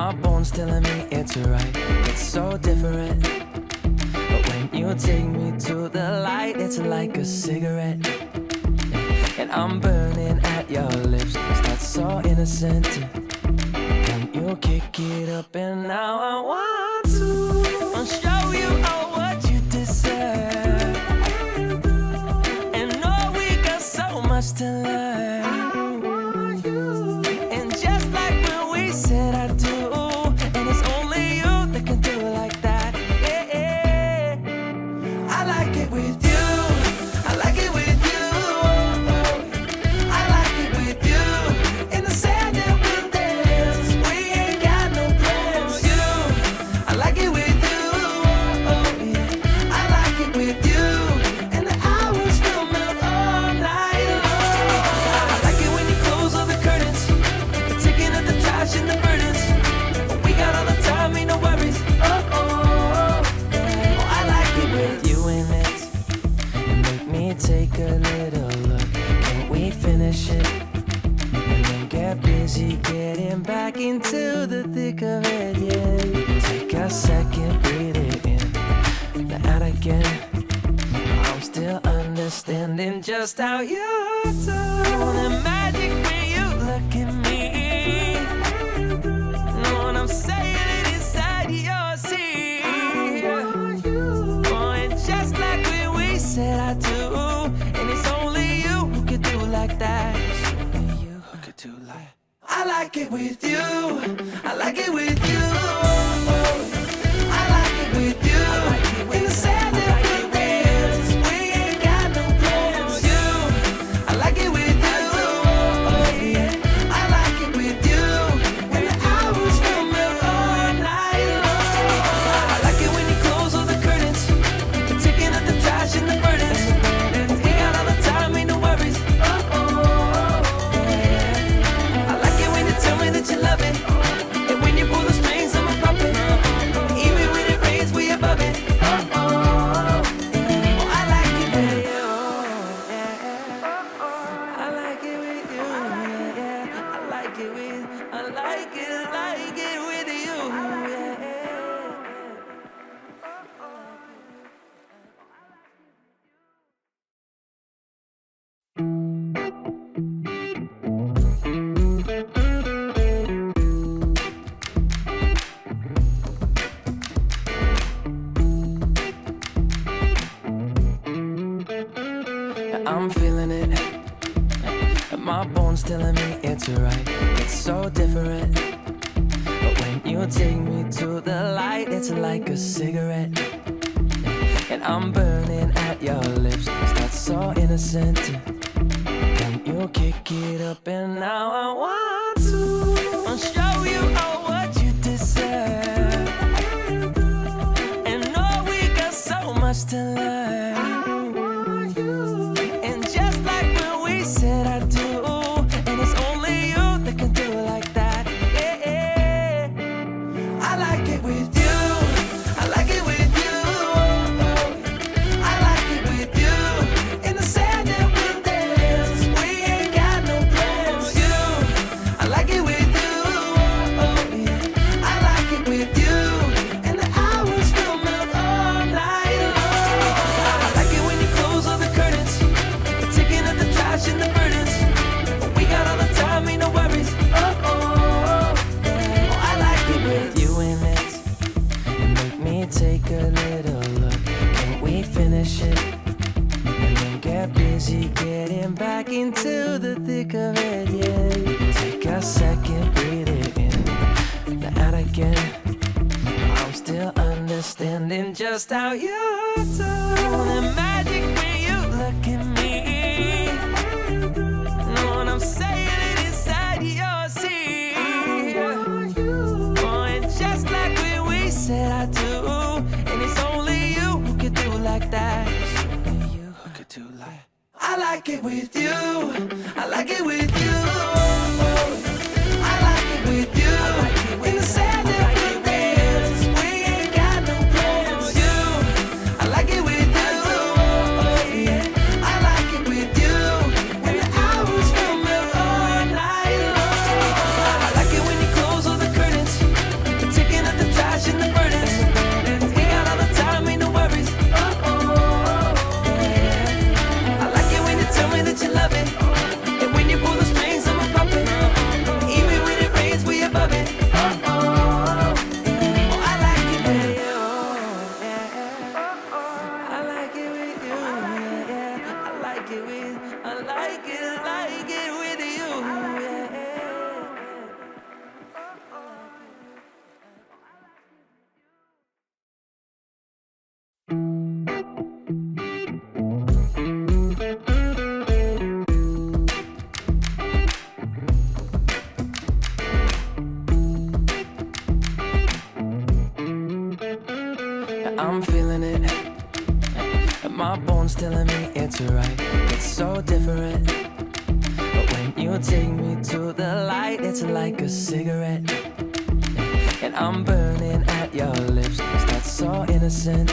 My bones telling me it's right. It's so different. But when you take me to the light, it's like a cigarette. And I'm burning at your lips. Start so innocent. Then you kick it up, and now I want to show you all what you deserve. And know we got so much to learn. And just like when we said I do, and it's only you that can do it like that. Yeah. I like it with you. I like it with you. I like it with you. In the sand that we'll dance. We ain't got no plans. You. I like it with you. Yeah. I like it with you. And the hours will melt all night long. I like it when you close all the curtains. Taking up the trash and the burdens. We got all the time, ain't no worries. I like it with you in it. And make me take a little look. Can we finish it? And then get busy getting back into the thick of it, yeah. Take a second, breathe it in. Now out again. I'm still understanding just how you do. The magic when you look at me. Know what I'm saying? It inside your seat. Oh, and just like when we said I do, and it's only you who could do like that. It's only you who could do like. I like it with you. I like it with you. I like it with you. In the sand that we dance. We ain't got no plans. You. I like it with you. Yeah. I like it with you. And the hours will melt all night long. I like it when you close all the curtains. Taking up the trash and the burdens. We got all the time, ain't no worries. I like it when you tell me that you love it. And when you pull the strings, I'm a puppet. Even when it rains, we above it. I like it with you. I like it with you. Yeah. I like it with you. Yeah. I'm feeling it. My bones telling me it's right. It's so different. But when you take me to the light, it's like a cigarette. And I'm burning at your lips. Start so innocent. Then you kick it up, and now I want to show you all what you deserve. And know we got so much to learn. And just like when we said I do, and it's only you that can do it like that. Yeah. I like it with you. I like it with you. I like it with you. In the sand that we'll dance. We ain't got no plans. You. I like it with you. Yeah. I like it with you. And the hours will melt all night long. I like it when you close all the curtains. Taking up the trash and the burdens. We got all the time, ain't no worries. I like it with you in it. And make me take a little look. Can we finish it? And then get busy getting back into the thick of it, yeah. Take a second, breathe it in. Now out again. I'm still understanding just how you do. The magic when you look at me. Know what I'm saying? It inside your seat. Oh, and just like when we said I do, and it's only you who could do it like that. It's only you who could do like. I like it with you. I like it with you. I like it with you. In the sand that we dance. We ain't got no plans. You. I like it with you. Yeah. I like it with you. And the hours will melt all night long. I like it when you close all the curtains. I'm feeling it. My bones telling me it's right. It's so different. But when you take me to the light, it's like a cigarette. And I'm burning at your lips. Start so innocent.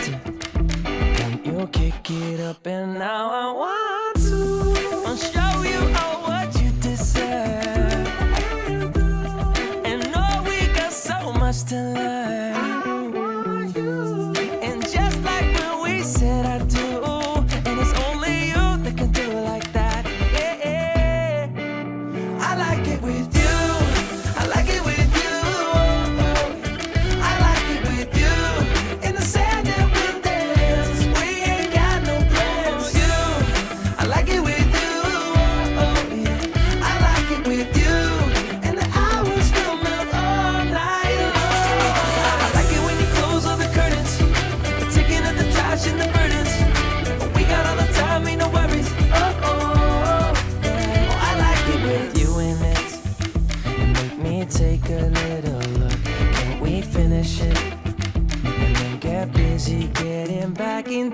Then you kick it up, and now I want to show you all what you deserve. And know we got so much to learn. And just like when we said I do, and it's only you that can do it like that. Yeah. I like it with you. I like it with you. I like it with you. In the sand and wind dance, we ain't got no plans. You, I like it with you. Yeah. I like it with you. And the hours will melt all night long. I like it when you close all the curtains, taking up the trash and the burdens. We got all the time, ain't no worries. I like it with you in it. And make me take a little look. Can we finish it? And then get busy getting back in